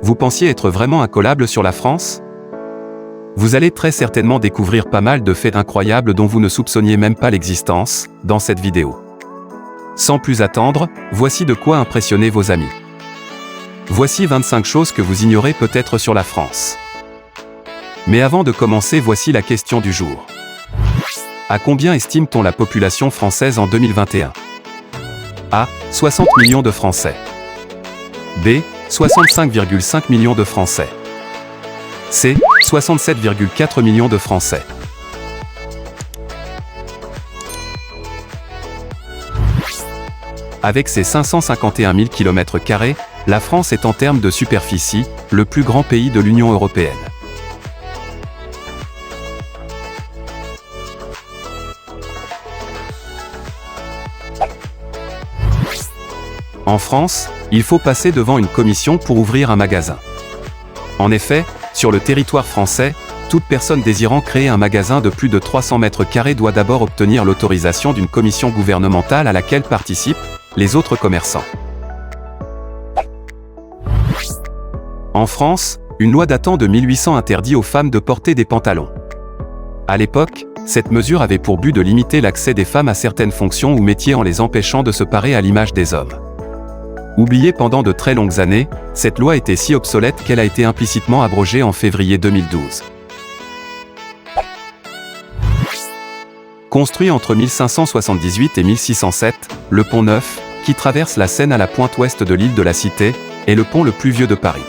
Vous pensiez être vraiment incollable sur la France? Vous allez très certainement découvrir pas mal de faits incroyables dont vous ne soupçonniez même pas l'existence, dans cette vidéo. Sans plus attendre, voici de quoi impressionner vos amis. Voici 25 choses que vous ignorez peut-être sur la France. Mais avant de commencer, voici la question du jour. À combien estime-t-on la population française en 2021? A. 60 millions de Français. B. 65,5 millions de Français. C. 67,4 millions de Français. Avec ses 551 000 km², la France est en termes de superficie, le plus grand pays de l'Union européenne. En France, il faut passer devant une commission pour ouvrir un magasin. En effet, sur le territoire français, toute personne désirant créer un magasin de plus de 300 m² doit d'abord obtenir l'autorisation d'une commission gouvernementale à laquelle participent les autres commerçants. En France, une loi datant de 1800 interdit aux femmes de porter des pantalons. À l'époque, cette mesure avait pour but de limiter l'accès des femmes à certaines fonctions ou métiers en les empêchant de se parer à l'image des hommes. Oubliée pendant de très longues années, cette loi était si obsolète qu'elle a été implicitement abrogée en février 2012. Construit entre 1578 et 1607, le pont Neuf, qui traverse la Seine à la pointe ouest de l'île de la Cité, est le pont le plus vieux de Paris.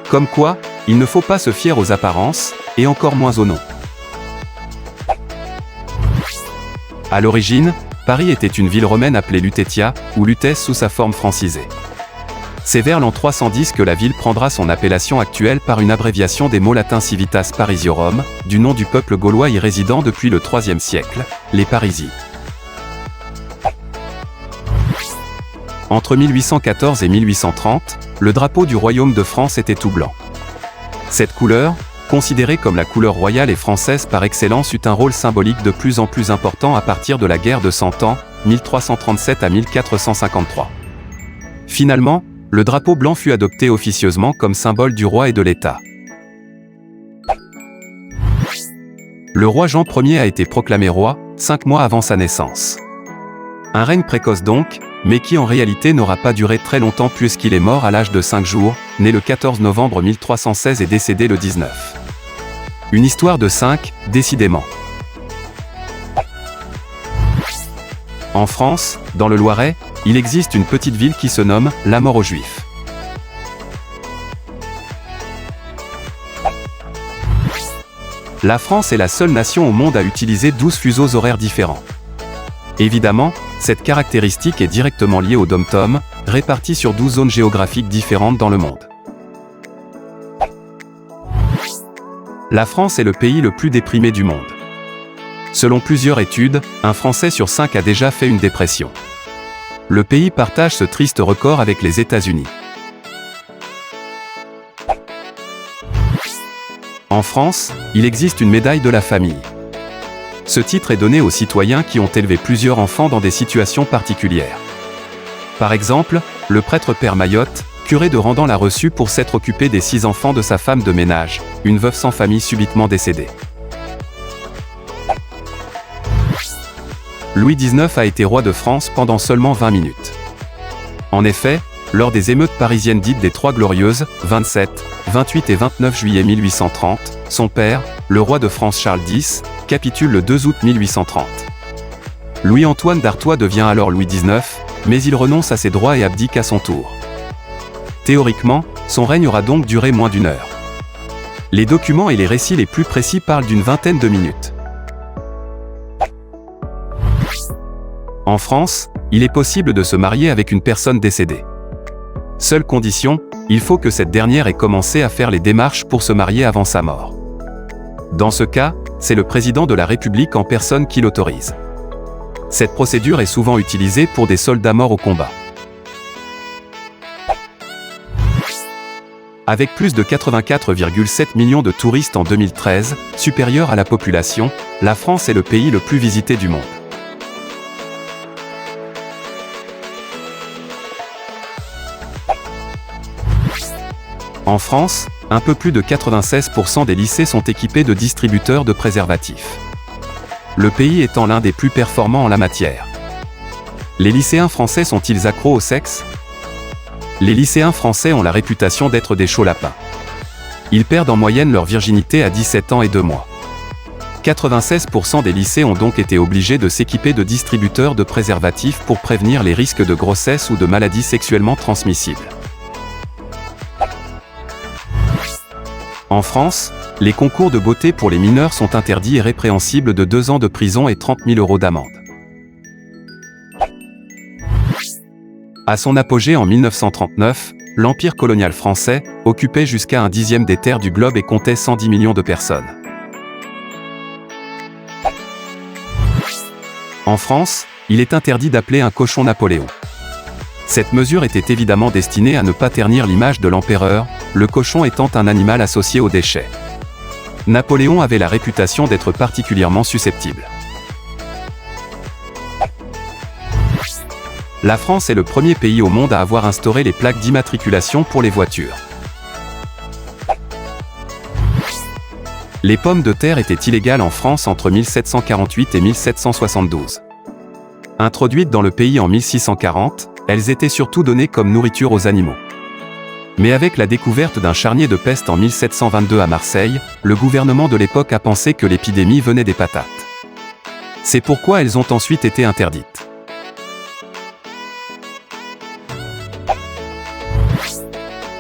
Comme quoi, il ne faut pas se fier aux apparences, et encore moins aux noms. À l'origine, Paris était une ville romaine appelée Lutetia, ou Lutèce sous sa forme francisée. C'est vers l'an 310 que la ville prendra son appellation actuelle par une abréviation des mots latins Civitas Parisiorum, du nom du peuple gaulois y résidant depuis le IIIe siècle, les Parisii. Entre 1814 et 1830, le drapeau du royaume de France était tout blanc. Cette couleur, considérée comme la couleur royale et française par excellence, eut un rôle symbolique de plus en plus important à partir de la guerre de Cent Ans, 1337 à 1453. Finalement, le drapeau blanc fut adopté officieusement comme symbole du roi et de l'État. Le roi Jean Ier a été proclamé roi, 5 mois avant sa naissance. Un règne précoce donc, mais qui en réalité n'aura pas duré très longtemps puisqu'il est mort à l'âge de 5 jours, né le 14 novembre 1316 et décédé le 19. Une histoire de 5, décidément. En France, dans le Loiret, il existe une petite ville qui se nomme La Mort aux Juifs. La France est la seule nation au monde à utiliser 12 fuseaux horaires différents. Évidemment, cette caractéristique est directement liée au dom-tom, répartis sur 12 zones géographiques différentes dans le monde. La France est le pays le plus déprimé du monde. Selon plusieurs études, un Français sur 5 a déjà fait une dépression. Le pays partage ce triste record avec les États-Unis. En France, il existe une médaille de la famille. Ce titre est donné aux citoyens qui ont élevé plusieurs enfants dans des situations particulières. Par exemple, le prêtre Père Mayotte, curé de Randan l'a reçu pour s'être occupé des 6 enfants de sa femme de ménage, une veuve sans famille subitement décédée. Louis XIX a été roi de France pendant seulement 20 minutes. En effet, lors des émeutes parisiennes dites des Trois Glorieuses, 27, 28 et 29 juillet 1830, son père, le roi de France Charles X, capitule le 2 août 1830. Louis-Antoine d'Artois devient alors Louis XIX, mais il renonce à ses droits et abdique à son tour. Théoriquement, son règne aura donc duré moins d'1 heure. Les documents et les récits les plus précis parlent d'une vingtaine de minutes. En France, il est possible de se marier avec une personne décédée. Seule condition, il faut que cette dernière ait commencé à faire les démarches pour se marier avant sa mort. Dans ce cas, c'est le président de la République en personne qui l'autorise. Cette procédure est souvent utilisée pour des soldats morts au combat. Avec plus de 84,7 millions de touristes en 2013, supérieur à la population, la France est le pays le plus visité du monde. En France, un peu plus de 96% des lycées sont équipés de distributeurs de préservatifs. Le pays étant l'un des plus performants en la matière. Les lycéens français sont-ils accros au sexe? Les lycéens français ont la réputation d'être des chauds lapins. Ils perdent en moyenne leur virginité à 17 ans et 2 mois. 96% des lycées ont donc été obligés de s'équiper de distributeurs de préservatifs pour prévenir les risques de grossesse ou de maladies sexuellement transmissibles. En France, les concours de beauté pour les mineurs sont interdits et répréhensibles de 2 ans de prison et 30 000 € d'amende. À son apogée en 1939, l'Empire colonial français occupait jusqu'à un dixième des terres du globe et comptait 110 millions de personnes. En France, il est interdit d'appeler un cochon Napoléon. Cette mesure était évidemment destinée à ne pas ternir l'image de l'empereur, le cochon étant un animal associé aux déchets. Napoléon avait la réputation d'être particulièrement susceptible. La France est le premier pays au monde à avoir instauré les plaques d'immatriculation pour les voitures. Les pommes de terre étaient illégales en France entre 1748 et 1772. Introduites dans le pays en 1640, elles étaient surtout données comme nourriture aux animaux. Mais avec la découverte d'un charnier de peste en 1722 à Marseille, le gouvernement de l'époque a pensé que l'épidémie venait des patates. C'est pourquoi elles ont ensuite été interdites.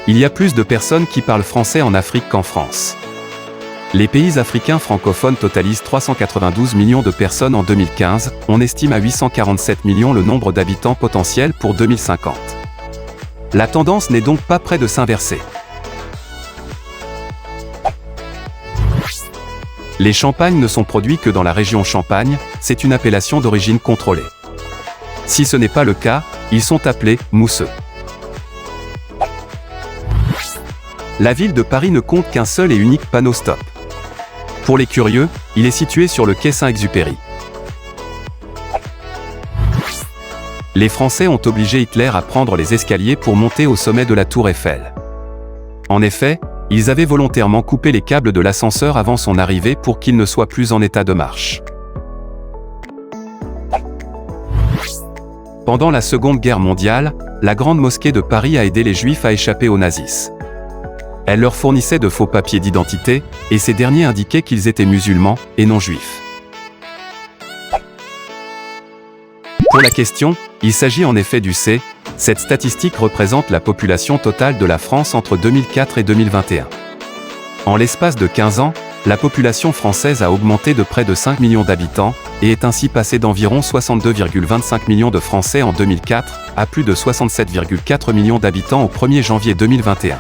Il y a plus de personnes qui parlent français en Afrique qu'en France. Les pays africains francophones totalisent 392 millions de personnes en 2015, on estime à 847 millions le nombre d'habitants potentiels pour 2050. La tendance n'est donc pas près de s'inverser. Les champagnes ne sont produits que dans la région Champagne, c'est une appellation d'origine contrôlée. Si ce n'est pas le cas, ils sont appelés mousseux. La ville de Paris ne compte qu'un seul et unique panneau stop. Pour les curieux, il est situé sur le quai Saint-Exupéry. Les Français ont obligé Hitler à prendre les escaliers pour monter au sommet de la tour Eiffel. En effet, ils avaient volontairement coupé les câbles de l'ascenseur avant son arrivée pour qu'il ne soit plus en état de marche. Pendant la Seconde Guerre mondiale, la Grande Mosquée de Paris a aidé les Juifs à échapper aux nazis. Elle leur fournissait de faux papiers d'identité, et ces derniers indiquaient qu'ils étaient musulmans, et non juifs. Pour la question, il s'agit en effet du C. Cette statistique représente la population totale de la France entre 2004 et 2021. En l'espace de 15 ans, la population française a augmenté de près de 5 millions d'habitants, et est ainsi passée d'environ 62,25 millions de Français en 2004, à plus de 67,4 millions d'habitants au 1er janvier 2021.